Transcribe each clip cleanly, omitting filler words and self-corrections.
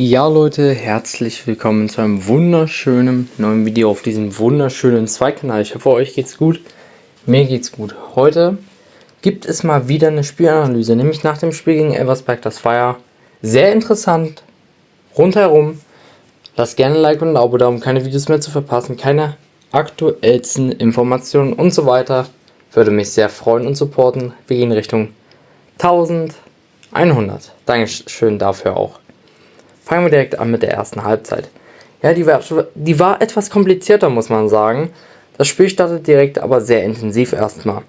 Ja Leute, herzlich willkommen zu einem wunderschönen neuen Video auf diesem wunderschönen Zweitkanal. Ich hoffe, euch geht's gut. Mir geht's gut. Heute gibt es mal wieder eine Spielanalyse, nämlich nach dem Spiel gegen Elversberg. Das war ja sehr interessant. Rundherum. Lasst gerne ein Like und ein Abo da, um keine Videos mehr zu verpassen, keine aktuellsten Informationen und so weiter. Würde mich sehr freuen und supporten. Wir gehen Richtung 1100. Dankeschön dafür auch. Fangen wir direkt an mit der ersten Halbzeit. Ja, die war etwas komplizierter, muss man sagen. Das Spiel startet direkt, aber sehr intensiv erstmal.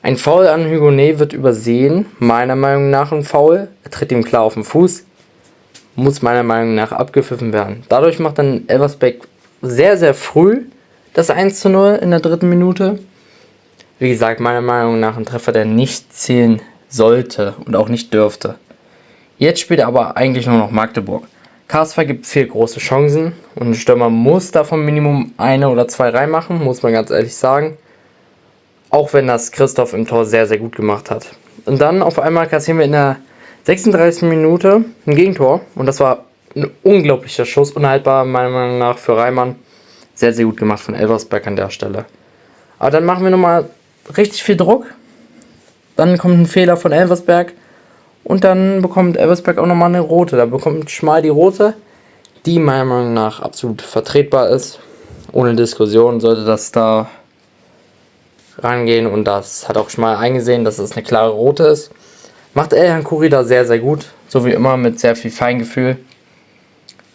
Ein Foul an Hugonet wird übersehen, meiner Meinung nach ein Foul. Er tritt ihm klar auf den Fuß, muss meiner Meinung nach abgepfiffen werden. Dadurch macht dann Elversberg sehr, sehr früh das 1:0 in der 3. Minute. Wie gesagt, meiner Meinung nach ein Treffer, der nicht zählen sollte und auch nicht dürfte. Jetzt spielt aber eigentlich nur noch Magdeburg. KSV gibt 4 große Chancen und ein Stürmer muss davon Minimum 1 oder 2 reinmachen, muss man ganz ehrlich sagen. Auch wenn das Christoph im Tor sehr, sehr gut gemacht hat. Und dann auf einmal kassieren wir in der 36. Minute ein Gegentor und das war ein unglaublicher Schuss, unhaltbar meiner Meinung nach für Reimann. Sehr, sehr gut gemacht von Elversberg an der Stelle. Aber dann machen wir nochmal richtig viel Druck. Dann kommt ein Fehler von Elversberg. Und dann bekommt Elversberg auch nochmal eine rote. Da bekommt Schmal die rote, die meiner Meinung nach absolut vertretbar ist. Ohne Diskussion sollte das da rangehen. Und das hat auch Schmal eingesehen, dass es eine klare rote ist. Macht Elhan Kuri da sehr, sehr gut. So wie immer mit sehr viel Feingefühl.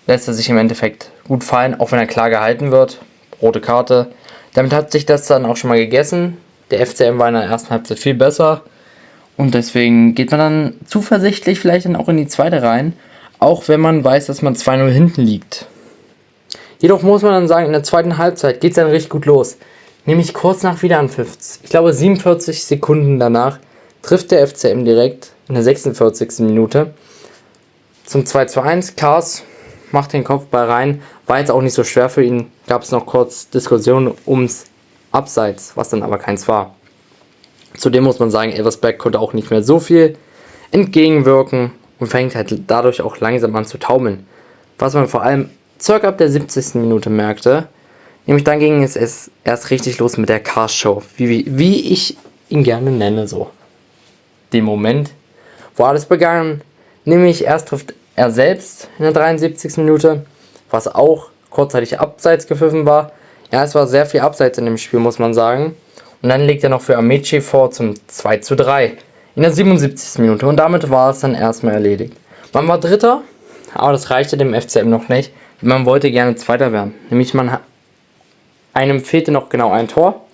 Lässt er sich im Endeffekt gut fallen, auch wenn er klar gehalten wird. Rote Karte. Damit hat sich das dann auch schon mal gegessen. Der FCM war in der ersten Halbzeit viel besser. Und deswegen geht man dann zuversichtlich vielleicht dann auch in die zweite rein, auch wenn man weiß, dass man 2:0 hinten liegt. Jedoch muss man dann sagen, in der zweiten Halbzeit geht es dann richtig gut los. Nämlich kurz nach Wiederanpfiff. Ich glaube 47 Sekunden danach trifft der FCM direkt in der 46. Minute zum 2:1. Kars macht den Kopfball rein. War jetzt auch nicht so schwer für ihn. Gab es noch kurz Diskussionen ums Abseits, was dann aber keins war. Zudem muss man sagen, Elversberg konnte auch nicht mehr so viel entgegenwirken und fängt halt dadurch auch langsam an zu taumeln. Was man vor allem circa ab der 70. Minute merkte. Nämlich dann ging es erst richtig los mit der Cars-Show, wie ich ihn gerne nenne so. Den Moment, wo alles begann. Nämlich erst trifft er selbst in der 73. Minute, was auch kurzzeitig abseits gepfiffen war. Ja, es war sehr viel abseits in dem Spiel, muss man sagen. Und dann legt er noch für Amici vor zum 2:3 in der 77. Minute. Und damit war es dann erstmal erledigt. Man war Dritter, aber das reichte dem FCM noch nicht. Man wollte gerne Zweiter werden. Nämlich einem fehlte noch genau ein Tor.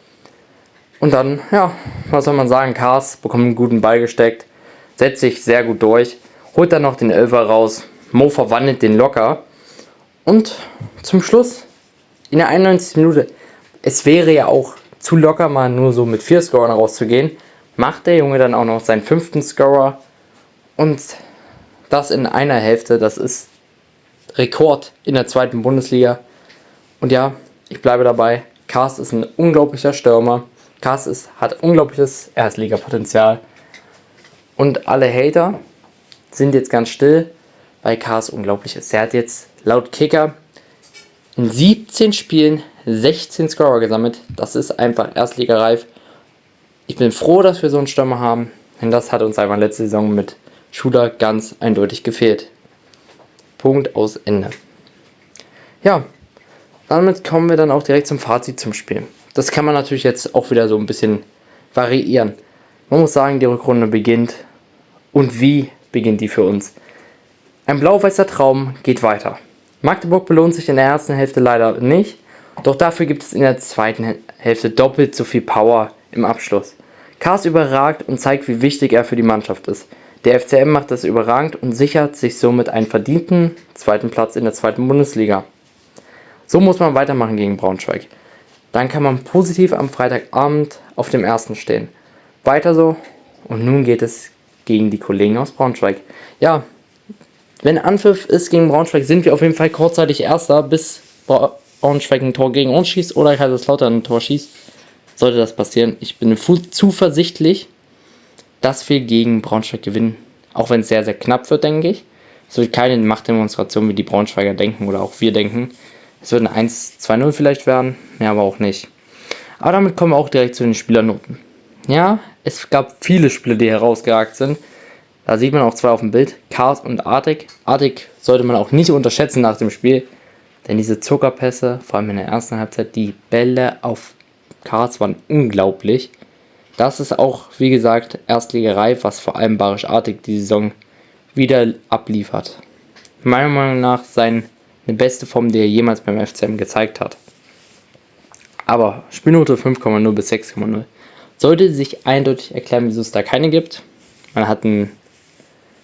Und dann, ja, was soll man sagen, Kars bekommt einen guten Ball gesteckt, setzt sich sehr gut durch, holt dann noch den Elfer raus. Mo verwandelt den locker. Und zum Schluss, in der 91. Minute, es wäre ja auch zu locker, mal nur so mit 4 Scorern rauszugehen, macht der Junge dann auch noch seinen 5. Scorer und das in einer Hälfte. Das ist Rekord in der 2. Bundesliga. Und ja, ich bleibe dabei, Kars ist ein unglaublicher Stürmer. Kars hat unglaubliches Erstligapotenzial. Und alle Hater sind jetzt ganz still, weil Kars unglaublich ist. Er hat jetzt laut Kicker in 17 Spielen 16 Scorer gesammelt. Das ist einfach erstligareif. Ich bin froh, dass wir so einen Stürmer haben, denn das hat uns einfach letzte Saison mit Schuler ganz eindeutig gefehlt. Punkt, aus, Ende. Ja, damit kommen wir dann auch direkt zum Fazit zum Spiel. Das kann man natürlich jetzt auch wieder so ein bisschen variieren. Man muss sagen, die Rückrunde beginnt. Und wie beginnt die für uns? Ein blau-weißer Traum geht weiter. Magdeburg belohnt sich in der ersten Hälfte leider nicht. Doch dafür gibt es in der zweiten Hälfte doppelt so viel Power im Abschluss. Kars überragt und zeigt, wie wichtig er für die Mannschaft ist. Der FCM macht das überragend und sichert sich somit einen verdienten 2. Platz in der 2. Bundesliga. So muss man weitermachen gegen Braunschweig. Dann kann man positiv am Freitagabend auf dem 1. stehen. Weiter so und nun geht es gegen die Kollegen aus Braunschweig. Ja, wenn Anpfiff ist gegen Braunschweig, sind wir auf jeden Fall kurzzeitig Erster, bis Braunschweig ein Tor gegen uns schießt oder Kaiserslautern ein Tor schießt. Sollte das passieren, ich bin zuversichtlich, dass wir gegen Braunschweig gewinnen. Auch wenn es sehr, sehr knapp wird, denke ich. Es wird keine Machtdemonstration, wie die Braunschweiger denken oder auch wir denken. Es wird ein 1-2-0 vielleicht werden, mehr aber auch nicht. Aber damit kommen wir auch direkt zu den Spielernoten. Ja, es gab viele Spieler, die herausgeragt sind. Da sieht man auch zwei auf dem Bild, Kars und Artig. Artig sollte man auch nicht unterschätzen nach dem Spiel, denn diese Zuckerpässe, vor allem in der ersten Halbzeit, die Bälle auf Kars waren unglaublich. Das ist auch, wie gesagt, Erstligareif, was vor allem Barisch Artig die Saison wieder abliefert. Meiner Meinung nach seine beste Form, die er jemals beim FCM gezeigt hat. Aber Spielnote 5,0 bis 6,0. Sollte sich eindeutig erklären, wieso es da keine gibt. Man hat ein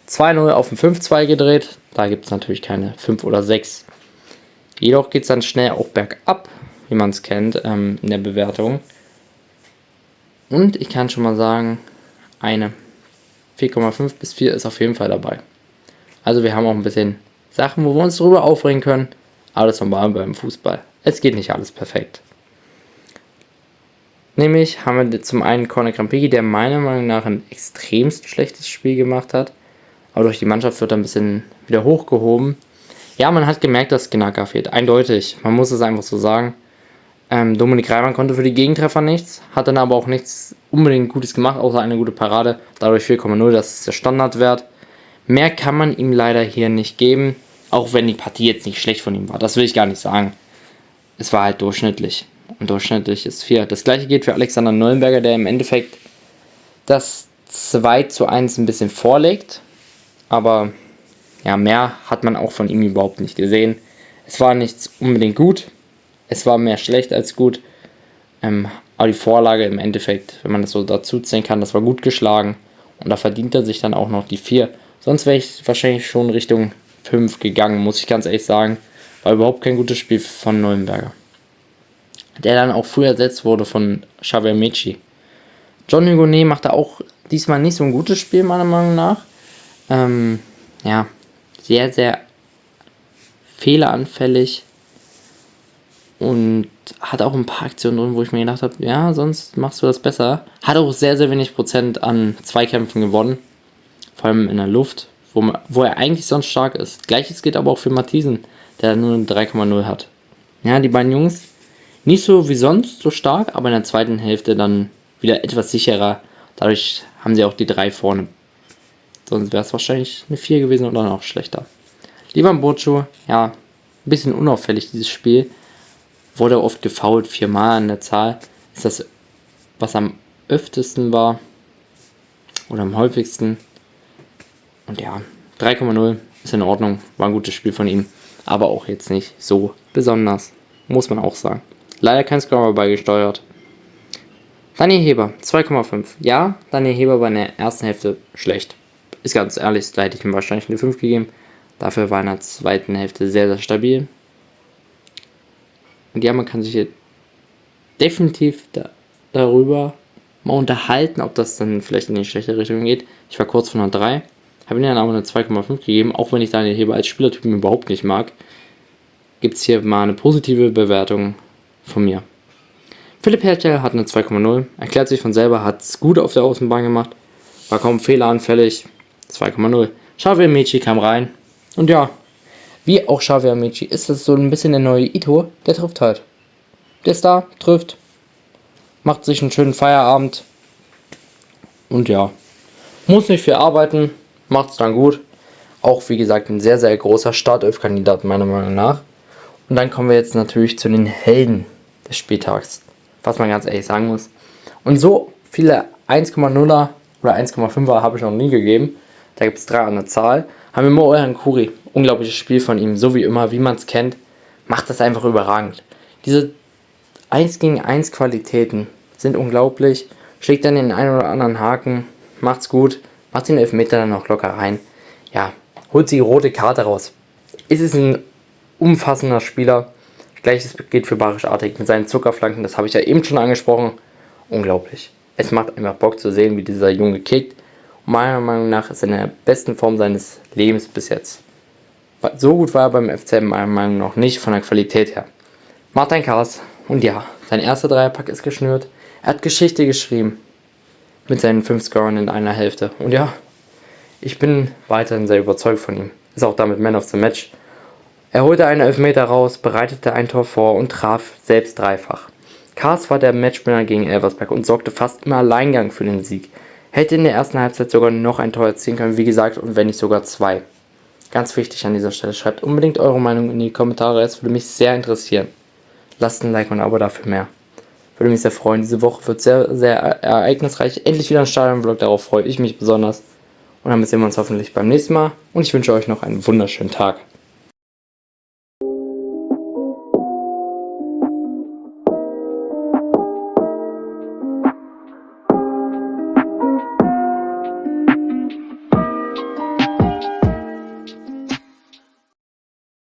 2-0 auf ein 5-2 gedreht. Da gibt es natürlich keine 5 oder 6. Jedoch geht es dann schnell auch bergab, wie man es kennt, in der Bewertung. Und ich kann schon mal sagen, eine 4,5 bis 4 ist auf jeden Fall dabei. Also wir haben auch ein bisschen Sachen, wo wir uns drüber aufregen können. Alles normal beim Fußball. Es geht nicht alles perfekt. Nämlich haben wir zum einen Corner Grampigi, der meiner Meinung nach ein extremst schlechtes Spiel gemacht hat. Aber durch die Mannschaft wird er ein bisschen wieder hochgehoben. Ja, man hat gemerkt, dass Gnaka fehlt. Eindeutig. Man muss es einfach so sagen. Dominik Reimann konnte für die Gegentreffer nichts. Hat dann aber auch nichts unbedingt Gutes gemacht, außer eine gute Parade. Dadurch 4,0, das ist der Standardwert. Mehr kann man ihm leider hier nicht geben. Auch wenn die Partie jetzt nicht schlecht von ihm war. Das will ich gar nicht sagen. Es war halt durchschnittlich. Und durchschnittlich ist 4. Das gleiche geht für Alexander Neuenberger, der im Endeffekt das 2:1 ein bisschen vorlegt. Aber ja, mehr hat man auch von ihm überhaupt nicht gesehen. Es war nichts unbedingt gut. Es war mehr schlecht als gut. Aber die Vorlage im Endeffekt, wenn man das so dazu zählen kann, das war gut geschlagen. Und da verdient er sich dann auch noch die 4. Sonst wäre ich wahrscheinlich schon Richtung 5 gegangen, muss ich ganz ehrlich sagen. War überhaupt kein gutes Spiel von Neuenberger. Der dann auch früh ersetzt wurde von Xavier Mechi. John Hugonet machte auch diesmal nicht so ein gutes Spiel, meiner Meinung nach. Ja, sehr, sehr fehleranfällig. Und hat auch ein paar Aktionen drin, wo ich mir gedacht habe, ja, sonst machst du das besser. Hat auch sehr, sehr wenig Prozent an Zweikämpfen gewonnen. Vor allem in der Luft, wo er eigentlich sonst stark ist. Gleiches geht aber auch für Matthiesen, der nur eine 3,0 hat. Ja, die beiden Jungs nicht so wie sonst so stark, aber in der zweiten Hälfte dann wieder etwas sicherer. Dadurch haben sie auch die 3 vorne. Sonst wäre es wahrscheinlich eine 4 gewesen oder noch schlechter. Livan Burcu, ja, ein bisschen unauffällig dieses Spiel. Wurde oft gefoult, 4-mal an der Zahl. Ist das, was am öftesten war. Oder am häufigsten. Und ja, 3,0 ist in Ordnung. War ein gutes Spiel von ihm. Aber auch jetzt nicht so besonders. Muss man auch sagen. Leider kein Scorer beigesteuert. Daniel Heber, 2,5. Ja, Daniel Heber war in der ersten Hälfte schlecht. Ist ganz ehrlich, da hätte ich ihm wahrscheinlich eine 5 gegeben. Dafür war in der zweiten Hälfte sehr, sehr stabil. Und ja, man kann sich hier definitiv darüber mal unterhalten, ob das dann vielleicht in die schlechte Richtung geht. Ich war kurz vor einer 3, habe ihm dann aber eine 2,5 gegeben, auch wenn ich Daniel Heber als Spielertypen überhaupt nicht mag. Gibt es hier mal eine positive Bewertung von mir. Philipp Hertel hat eine 2,0, erklärt sich von selber, hat es gut auf der Außenbahn gemacht, war kaum fehleranfällig, 2,0. Xavier Mechi kam rein und ja, wie auch Xavier Mechi ist das so ein bisschen der neue Ito, der trifft halt. Der ist da, trifft, macht sich einen schönen Feierabend und ja, muss nicht viel arbeiten, macht es dann gut. Auch wie gesagt ein sehr, sehr großer Startelf-Kandidat meiner Meinung nach. Und dann kommen wir jetzt natürlich zu den Helden des Spieltags, was man ganz ehrlich sagen muss. Und so viele 1,0er oder 1,5er habe ich noch nie gegeben. Da gibt es 3 an der Zahl. Haben wir Mo Kuri. Unglaubliches Spiel von ihm, so wie immer, wie man es kennt. Macht das einfach überragend. Diese 1 gegen 1 Qualitäten sind unglaublich. Schlägt dann den einen oder anderen Haken. Macht's gut. Macht den Elfmeter dann noch locker rein. Ja, holt die rote Karte raus. Es ist ein umfassender Spieler. Gleiches geht für Barisch Artig mit seinen Zuckerflanken. Das habe ich ja eben schon angesprochen. Unglaublich. Es macht einfach Bock zu sehen, wie dieser Junge kickt. Meiner Meinung nach ist er in der besten Form seines Lebens bis jetzt. So gut war er beim FCM meiner Meinung nach nicht von der Qualität her. Martin Kars, und ja, sein erster Dreierpack ist geschnürt. Er hat Geschichte geschrieben mit seinen 5 Scorern in einer Hälfte. Und ja, ich bin weiterhin sehr überzeugt von ihm. ist auch damit Man of the Match. Er holte einen Elfmeter raus, bereitete ein Tor vor und traf selbst dreifach. Kaas war der Matchwinner gegen Elversberg und sorgte fast im Alleingang für den Sieg. Hätte in der ersten Halbzeit sogar noch ein Tor erzielen können, wie gesagt, und wenn nicht sogar 2. Ganz wichtig an dieser Stelle, schreibt unbedingt eure Meinung in die Kommentare, es würde mich sehr interessieren. Lasst ein Like und ein Abo dafür mehr. Würde mich sehr freuen. Diese Woche wird sehr, sehr ereignisreich. Endlich wieder ein Stadion-Vlog, darauf freue ich mich besonders. Und damit sehen wir uns hoffentlich beim nächsten Mal. Und ich wünsche euch noch einen wunderschönen Tag.